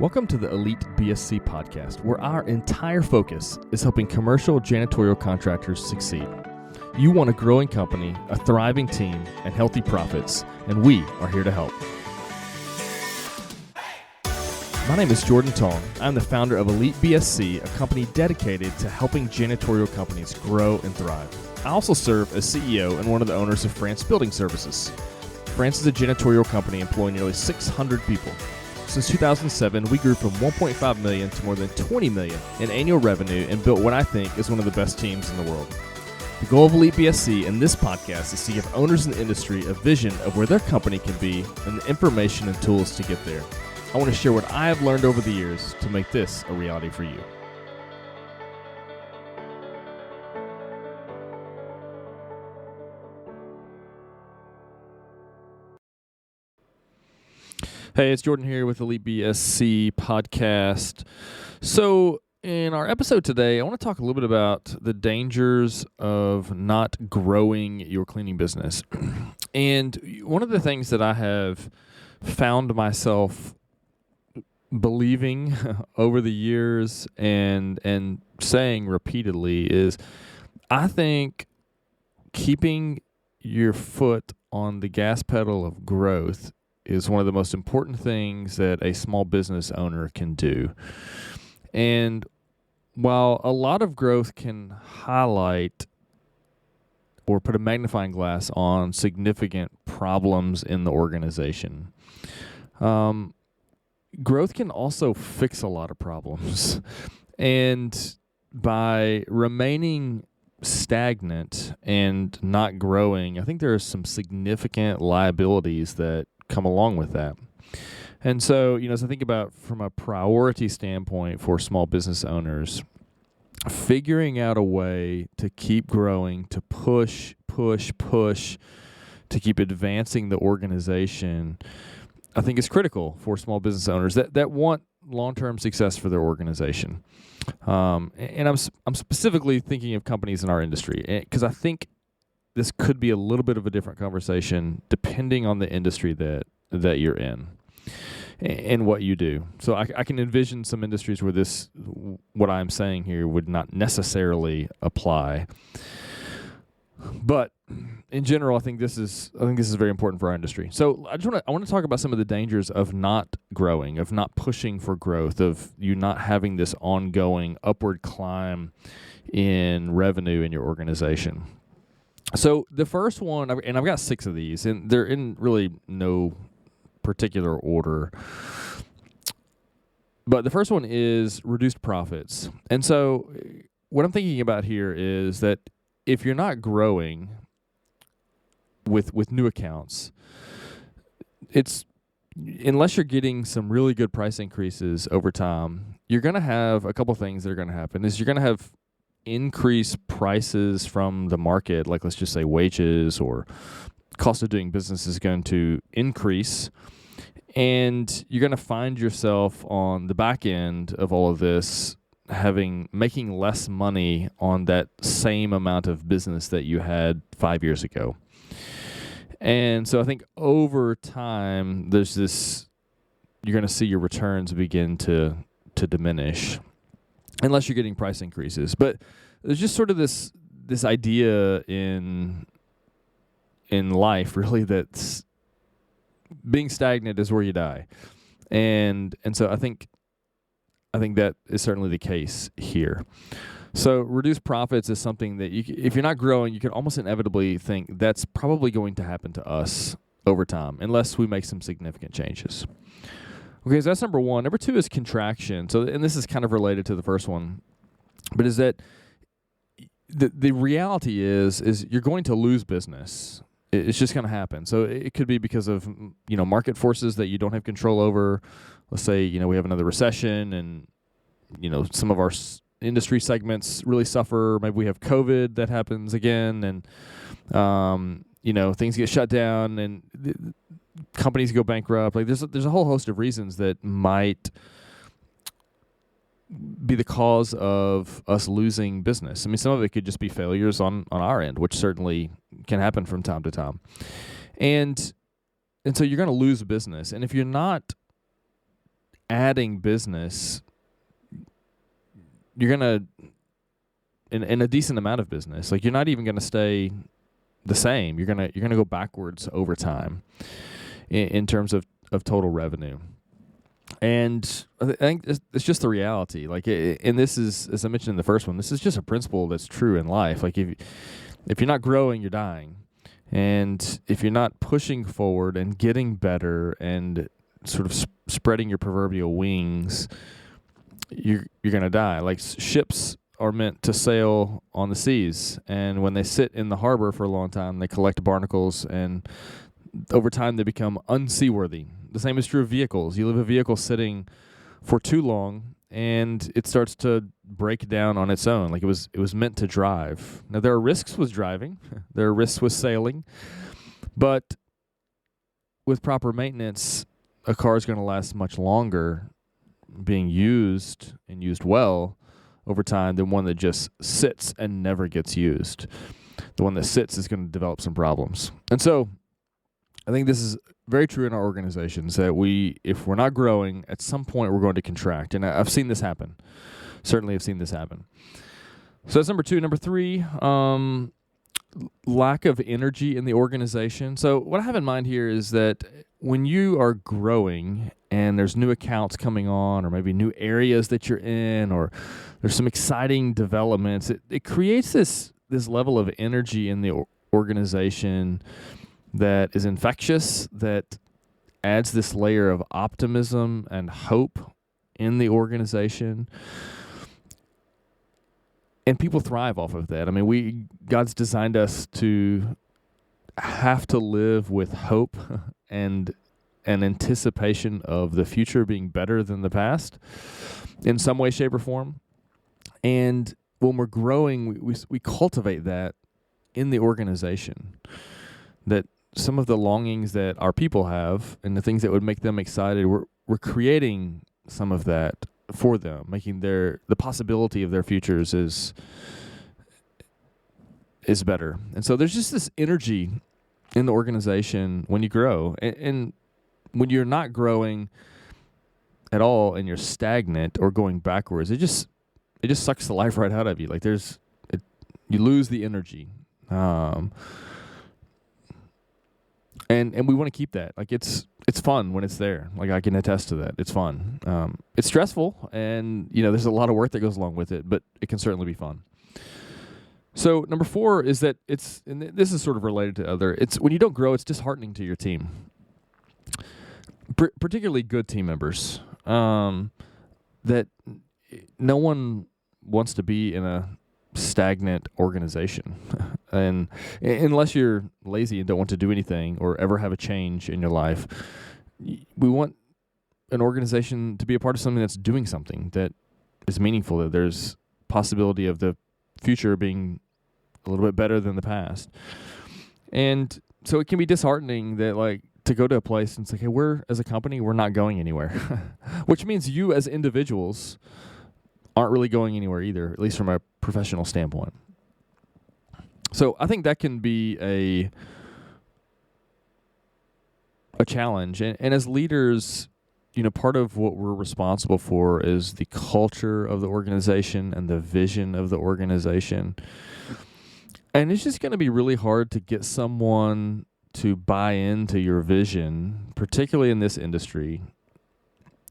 Welcome to the Elite BSC podcast, where our entire focus is helping commercial janitorial contractors succeed. You want a growing company, a thriving team, and healthy profits, and we are here to help. My name is Jordan Tong. I'm the founder of Elite BSC, a company dedicated to helping janitorial companies grow and thrive. I also serve as CEO and one of the owners of France Building Services. France is a janitorial company employing nearly 600 people. Since 2007, we grew from 1.5 million to more than 20 million in annual revenue and built what I think is one of the best teams in the world. The goal of Elite BSC in this podcast is to give owners in the industry a vision of where their company can be and the information and tools to get there. I want to share what I have learned over the years to make this a reality for you. Hey, it's Jordan here with Elite BSC podcast. So in our episode today, I want to talk a little bit about the dangers of not growing your cleaning business. And one of the things that I have found myself believing over the years and saying repeatedly is I think keeping your foot on the gas pedal of growth is one of the most important things that a small business owner can do. And while a lot of growth can highlight or put a magnifying glass on significant problems in the organization, growth can also fix a lot of problems. And by remaining stagnant and not growing, I think there are some significant liabilities that come along with that. And so, as I think about from a priority standpoint for small business owners, figuring out a way to keep growing, to push, to keep advancing the organization, I think is critical for small business owners that want long-term success for their organization. And I'm specifically thinking of companies in our industry because I think this could be a little bit of a different conversation depending on the industry that you're in and what you do. So I can envision some industries where what I'm saying here would not necessarily apply. But in general, I think this is very important for our industry. So I want to talk about some of the dangers of not growing, of not pushing for growth, of you not having this ongoing upward climb in revenue in your organization. So the first one, and I've got 6 of these, and they're in really no particular order. But the first one is reduced profits. And so what I'm thinking about here is that if you're not growing with new accounts, unless you're getting some really good price increases over time, you're going to have a couple things that are going to happen. You're going to have increased prices from the market, like let's just say wages or cost of doing business is going to increase, and you're going to find yourself on the back end of all of this making less money on that same amount of business that you had 5 years ago. And so I think over time you're going to see your returns begin to diminish unless you're getting price increases. But there's just sort of this idea in life really that's being stagnant is where you die. And so I think that is certainly the case here. So reduced profits is something that if you're not growing, you can almost inevitably think that's probably going to happen to us over time unless we make some significant changes. Okay, so that's number one. Number 2 is contraction. So, and this is kind of related to the first one, but is that the reality is you're going to lose business. It's just going to happen. So it could be because of market forces that you don't have control over. Let's say we have another recession, and some of our industry segments really suffer. Maybe we have COVID that happens again, and things get shut down, and companies go bankrupt. Like there's a whole host of reasons that might be the cause of us losing business. I mean, some of it could just be failures on our end, which certainly can happen from time to time. And so you're going to lose business. And if you're not adding business, you're going to, in a decent amount of business, like you're not even going to stay the same. You're going to go backwards over time in terms of total revenue. And I think it's just the reality. Like, and this is, as I mentioned in the first one, this is just a principle that's true in life. Like, if you're not growing, you're dying. And if you're not pushing forward and getting better and sort of spreading your proverbial wings, you're going to die. Like, ships are meant to sail on the seas, and when they sit in the harbor for a long time, they collect barnacles, and over time they become unseaworthy. The same is true of vehicles. You leave a vehicle sitting for too long, and it starts to break down on its own. Like, it was meant to drive. Now, there are risks with driving. There are risks with sailing. But with proper maintenance, a car is going to last much longer being used and used well over time than one that just sits and never gets used. The one that sits is going to develop some problems. And so I think this is very true in our organizations, that if we're not growing, at some point we're going to contract. And I've seen this happen. Certainly I've seen this happen. So that's number 2. Number 3, lack of energy in the organization. So what I have in mind here is that when you are growing and there's new accounts coming on, or maybe new areas that you're in, or there's some exciting developments, it creates this level of energy in the organization that is infectious, that adds this layer of optimism and hope in the organization. And people thrive off of that. I mean, God's designed us to have to live with hope and an anticipation of the future being better than the past in some way, shape, or form. And when we're growing, we cultivate that in the organization. That some of the longings that our people have and the things that would make them excited, we're creating some of that for them, making the possibility of their futures is better. And so there's just this energy in the organization when you grow. And when you're not growing at all and you're stagnant or going backwards, it just sucks the life right out of you. Like, you lose the energy. And we want to keep that. Like, it's fun when it's there. Like, I can attest to that. It's fun. It's stressful, and there's a lot of work that goes along with it, but it can certainly be fun. So number 4 is that and this is sort of related to it's when you don't grow, it's disheartening to your team, particularly good team members. That no one wants to be in a stagnant organization. And unless you're lazy and don't want to do anything or ever have a change in your life, we want an organization to be a part of something that's doing something that is meaningful, that there's possibility of the future being a little bit better than the past. And so it can be disheartening that, like, to go to a place and say, hey, as a company, we're not going anywhere. Which means you as individuals aren't really going anywhere either, at least from a professional standpoint. So I think that can be a challenge. And as leaders, part of what we're responsible for is the culture of the organization and the vision of the organization. And it's just going to be really hard to get someone to buy into your vision, particularly in this industry,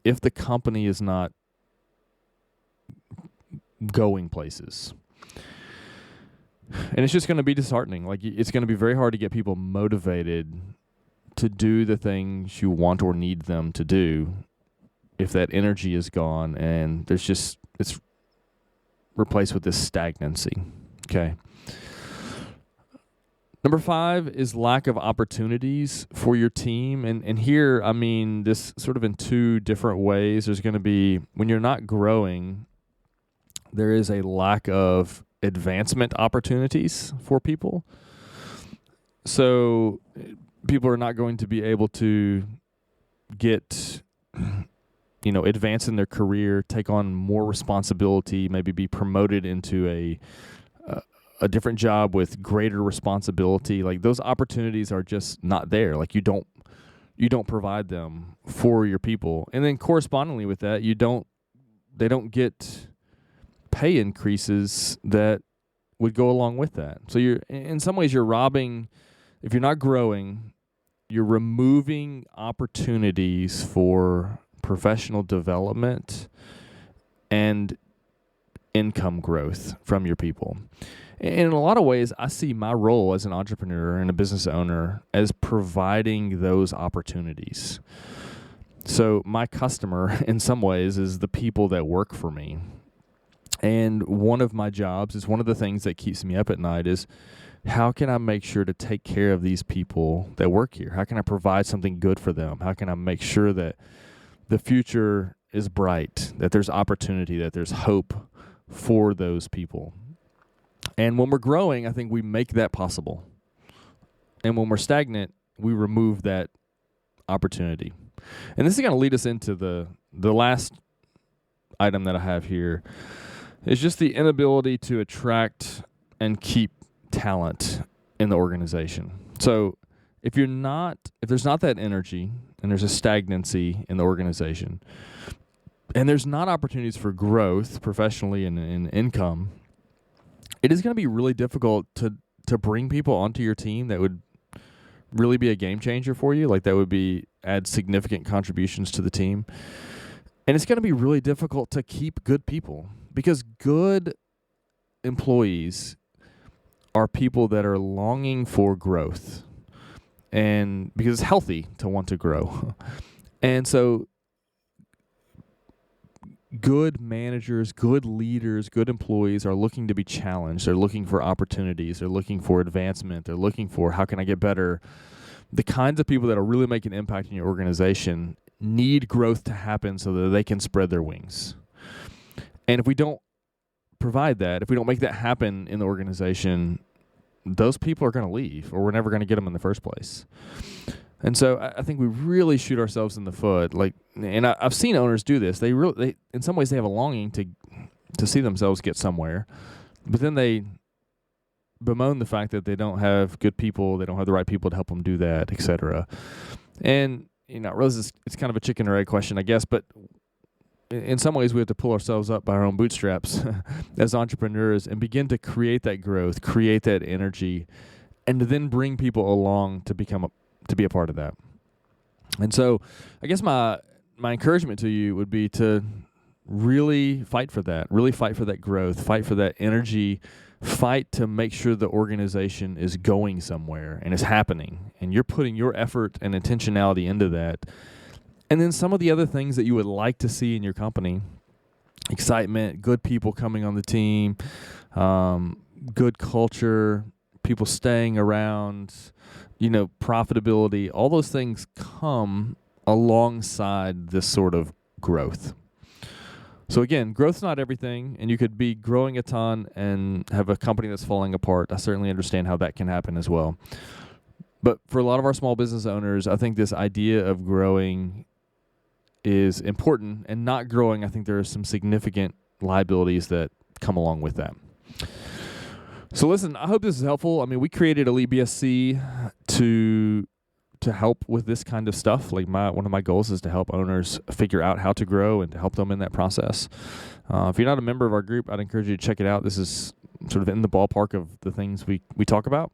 if the company is not going places. And it's just going to be disheartening. Like, it's going to be very hard to get people motivated to do the things you want or need them to do if that energy is gone and it's replaced with this stagnancy. Okay. Number 5 is lack of opportunities for your team. And here, I mean, this sort of in 2 different ways. There's going to be, when you're not growing, there is a lack of advancement opportunities for people. So people are not going to be able to get, advance in their career, take on more responsibility, maybe be promoted into a different job with greater responsibility. Like, those opportunities are just not there. Like, you don't you don't provide them for your people. And then correspondingly with that, they don't get pay increases that would go along with that. So in some ways you're robbing, if you're not growing, you're removing opportunities for professional development and income growth from your people. And in a lot of ways, I see my role as an entrepreneur and a business owner as providing those opportunities. So my customer, in some ways, is the people that work for me. And one of my jobs is one of the things that keeps me up at night is, how can I make sure to take care of these people that work here? How can I provide something good for them? How can I make sure that the future is bright, that there's opportunity, that there's hope for those people? And when we're growing, I think we make that possible. And when we're stagnant, we remove that opportunity. And this is going to lead us into the last item that I have here, is just the inability to attract and keep talent in the organization. So if there's not that energy and there's a stagnancy in the organization, and there's not opportunities for growth professionally and in income, it is going to be really difficult to bring people onto your team that would really be a game changer for you, like that would add significant contributions to the team. And it's going to be really difficult to keep good people, because good employees are people that are longing for growth, and because it's healthy to want to grow. And so good managers, good leaders, good employees are looking to be challenged. They're looking for opportunities. They're looking for advancement. They're looking for, how can I get better? The kinds of people that are really making an impact in your organization need growth to happen so that they can spread their wings. And if we don't provide that, if we don't make that happen in the organization, those people are going to leave, or we're never going to get them in the first place. And so I think we really shoot ourselves in the foot. And I've seen owners do this. They in some ways they have a longing to see themselves get somewhere, but then they bemoan the fact that they don't have good people, they don't have the right people to help them do that, et cetera. And I realize it's kind of a chicken or egg question, I guess, but in some ways we have to pull ourselves up by our own bootstraps as entrepreneurs and begin to create that growth, create that energy, and to then bring people along to be a part of that. And so I guess my encouragement to you would be to really fight for that growth, fight for that energy, fight to make sure the organization is going somewhere and is happening, and you're putting your effort and intentionality into that. And then some of the other things that you would like to see in your company: excitement, good people coming on the team, good culture, people staying around, profitability. All those things come alongside this sort of growth. So again, growth's not everything, and you could be growing a ton and have a company that's falling apart. I certainly understand how that can happen as well. But for a lot of our small business owners, I think this idea of growing is important, and not growing, I think there are some significant liabilities that come along with that. So listen, I hope this is helpful. I mean, we created Elite BSC to help with this kind of stuff. One of my goals is to help owners figure out how to grow and to help them in that process. If you're not a member of our group, I'd encourage you to check it out. This is sort of in the ballpark of the things we talk about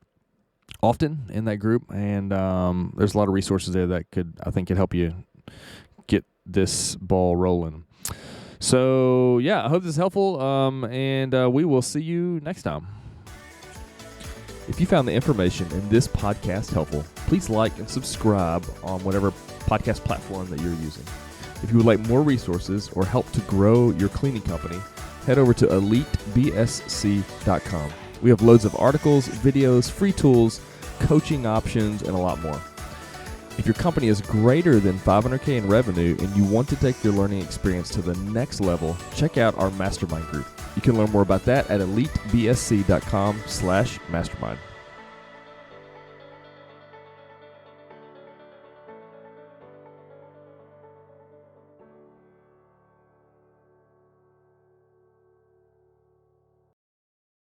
often in that group, and there's a lot of resources there that I think could help you get this ball rolling. So yeah, I hope this is helpful, and we will see you next time. If you found the information in this podcast helpful, please like and subscribe on whatever podcast platform that you're using. If you would like more resources or help to grow your cleaning company, head over to elitebsc.com. We have loads of articles, videos, free tools, coaching options, and a lot more. If your company is greater than $500K in revenue and you want to take your learning experience to the next level, check out our mastermind group. You can learn more about that at elitebsc.com/mastermind.